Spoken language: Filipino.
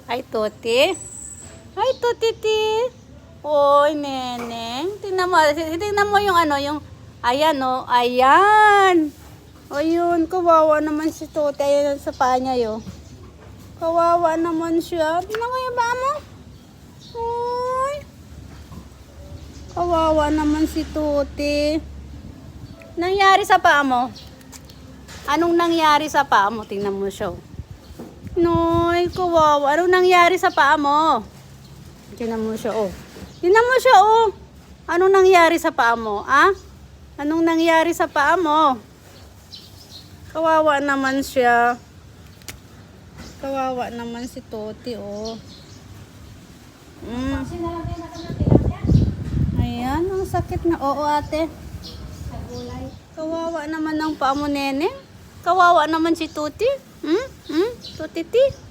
Ay, Toti. Ay, Toti. Oy, Neneng. Tingnan mo yung ano, yung... Ayan, oh. Ayan. O yun, kawawa naman si Toti. Ayan sa paa niya, yun. Kawawa naman siya. Tingnan ko yung paa mo. Oy. Kawawa naman si Toti. Nangyari sa paa mo? Anong nangyari sa paa mo? Tingnan mo siya. Noy, kawawa. Anong nangyari sa paa mo? Tingnan mo siya, oh. Tingnan mo siya, oh. Anong nangyari sa paa mo, ah? Anong nangyari sa paa mo? Kawawa naman siya. Kawawa naman si Toti, oh. Ayan, ang sakit na. Oo, ate. Kawawa naman ang paa mo, Nene. Kawawa naman si Toti. Toti.